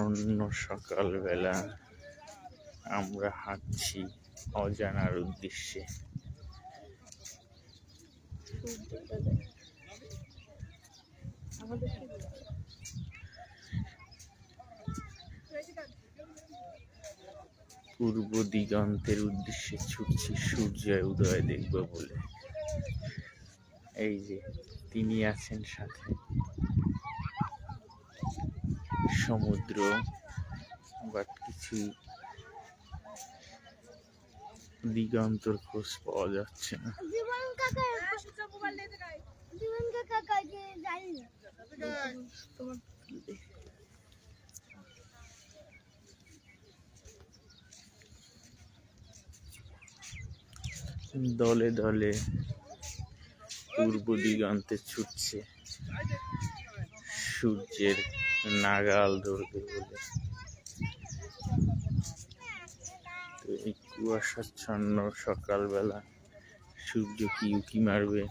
অন্য সকালবেলা আমরা হাঁটছি অজানার উদ্দেশ্যে। পূর্ব দিগন্তের উদ্দেশ্যে ছুটছি সূর্য উদয় দেখব বলে। এই যে তিনি আছেন সাথে, সমুদ্র, বাট কিছুই দিগন্তর খোঁজ পাওয়া যাচ্ছে না। দলে দলে পূর্ব দিগন্তে ছুটছে সূর্যের নাগাল ধরবে বলে। তো এই কুয়াশাচ্ছন্ন সকালবেলা সূর্য কি উঁকি মারবে?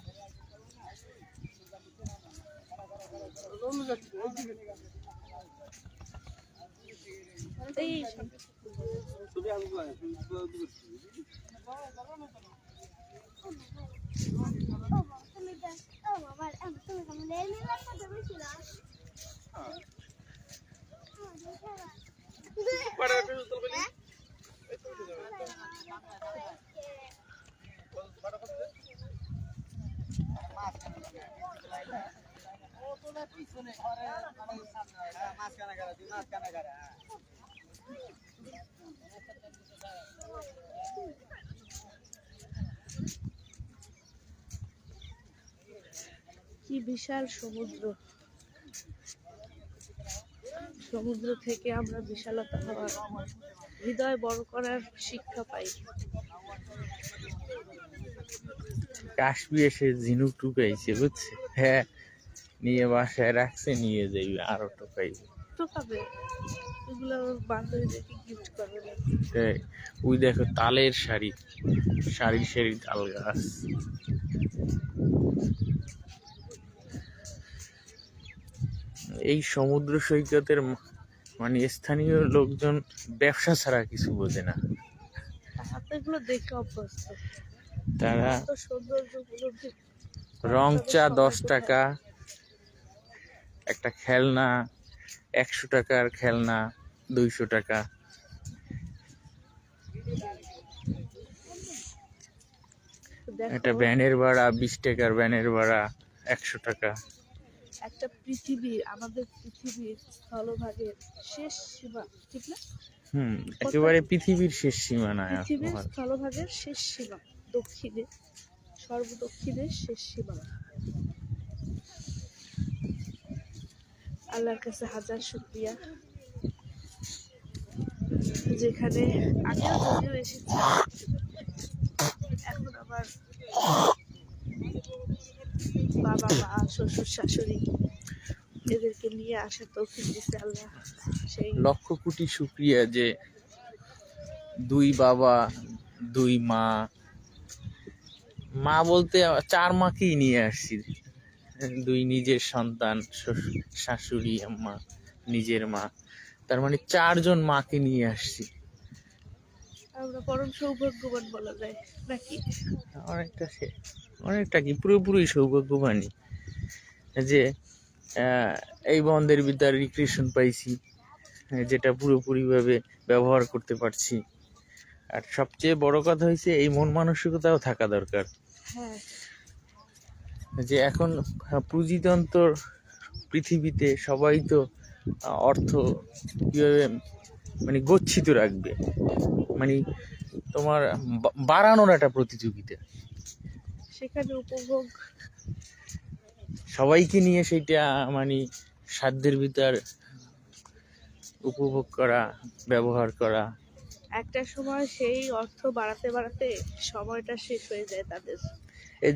কি বিশাল সমুদ্র! সমুদ্র থেকে আমরা বিশালতা হওয়ার, হৃদয় বড় করার শিক্ষা পাই। কাশ্মী এসে ঝিনুক টুকাইছে, বুঝছে? হ্যাঁ, নিয়ে বাসায় রাখছে, নিয়ে যাইবে, আরো টুকাইবে। টুকাবে, এগুলো বান্ধবীদেরকে গিফট করবে। ওই দেখো তালের সারি সারি সারি তাল গাছ। এই সমুদ্র সৈকতের মানে স্থানীয় লোকজন ব্যবসা ছাড়া কিছু বোঝে না। এগুলো দেখে অভ্যস্ত। তারা রং চা 10 টাকা, একটা খেলনা 100 টাকার খেলনা 200 টাকা। একটা ব্যানের ভাড়া 20 টাকার, ব্যানের ভাড়া 100 টাকা। একটা পৃথিবীর, আমাদের পৃথিবীর স্থলভাগের শেষ সীমা, ঠিক না? একেবারে পৃথিবীর শেষ সীমা না, পৃথিবীর স্থলভাগের শেষ সীমা, দক্ষিণে, সর্বদক্ষিণের শেষ সীমা। আল্লাহর কাছে হাজার শুকরিয়া, যেখানে আগেও যদিও এসেছি, এখন আবার বাবা মা শ্বশুর শাশুড়ি এদেরকে নিয়ে আসার তৌফিক দিয়েছে আল্লাহ। সেই লক্ষ কোটি শুকরিয়া যে 2 বাবা 2 মা, মা বলতে 4 মাকেই নিয়ে আসছি। 2 নিজের সন্তান, শাশুড়ি আম্মা, নিজের মা, তার মানে 4 জন মাকে নিয়ে আসছি। আমরা পরম সৌভাগ্যবান বলা যায় নাকি? অনেকটা কি, পুরোপুরি সৌভাগ্যবানই যে এই বন্ধের ভিতরে রিক্রিয়েশন পাইছি, যেটা পুরোপুরি ভাবে ব্যবহার করতে পারছি। আর সবচেয়ে বড় কথা হয়েছে এই মন মানসিকতাও থাকা দরকার। হ্যাঁ, যে এখন পুঁজিতন্ত্র পৃথিবীতে সবাই তো অর্থ কিভাবে মানে গচ্ছিত রাখবে, মানে তোমার বাড়ানোর একটা প্রতিযোগিতা, সেখানে উপভোগ সবাইকে নিয়ে সেইটা মানে সাধ্যের ভিতর উপভোগ করা, ব্যবহার করা। একটা সময় সেই অর্থ বাড়াতে বাড়াতে সময়টা শেষ হয়ে যায় তাদের।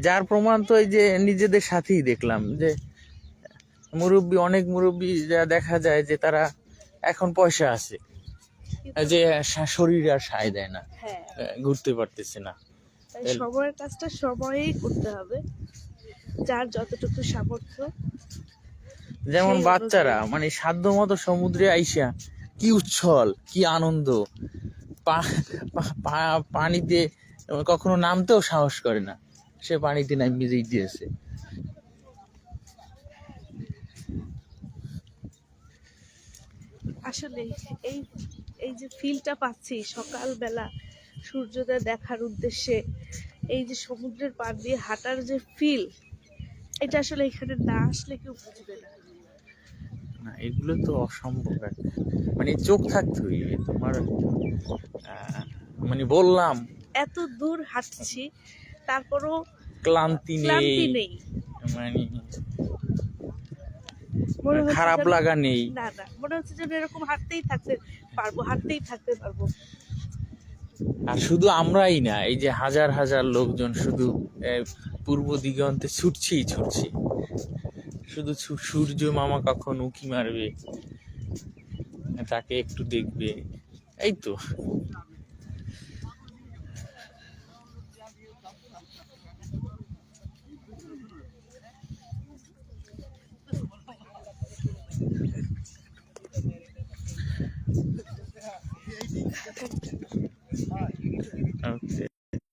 যার প্রমাণ তো এই যে নিজেদের সাথেই দেখলাম যে অনেক মুরব্বী যা দেখা যায় যে তারা এখন পয়সা আছে, যে শরীর আর সায় দেয় না, ঘুরতে পারতেছে না। তাই সময়ের কাজটা সময়েই করতে হবে, যার যতটুকু সামর্থ্য। যেমন বাচ্চারা মানে সাধ্য মতো সমুদ্রে আইসা কি উচ্ছল, কি আনন্দ। পানিতে কখনো নামতেও সাহস করে না, সে পানিতে নামিয়ে দিয়েছে। আসলে এই এই যে ফিলটা পাচ্ছি সকালবেলা সূর্যোদয় দেখার উদ্দেশ্যে, এই যে সমুদ্রের পাড় দিয়ে হাঁটার যে ফিল, এটা আসলে এখানে না আসলে কেউ বুঝবে না। না, এগুলো তো অসম্ভব। মানে চোখ থাকতে হইবে তোমার। মানে বললাম, এত দূর হাঁটছি তারপরও ক্লান্তি ক্লান্তি নেই, নেই, মানে মনে হচ্ছে খারাপ যেন- লাগা নেই। না না, মনে হচ্ছে যেন এরকম হাঁটতেই থাকতে পারবো। আর শুধু আমরাই না, এই যে হাজার হাজার লোকজন শুধু পূর্ব দিগন্তে ছুটছি। শুধু সূর্য মামা কখন উঁকি মারবে তাকে একটু দেখবে, এই তো। Okay.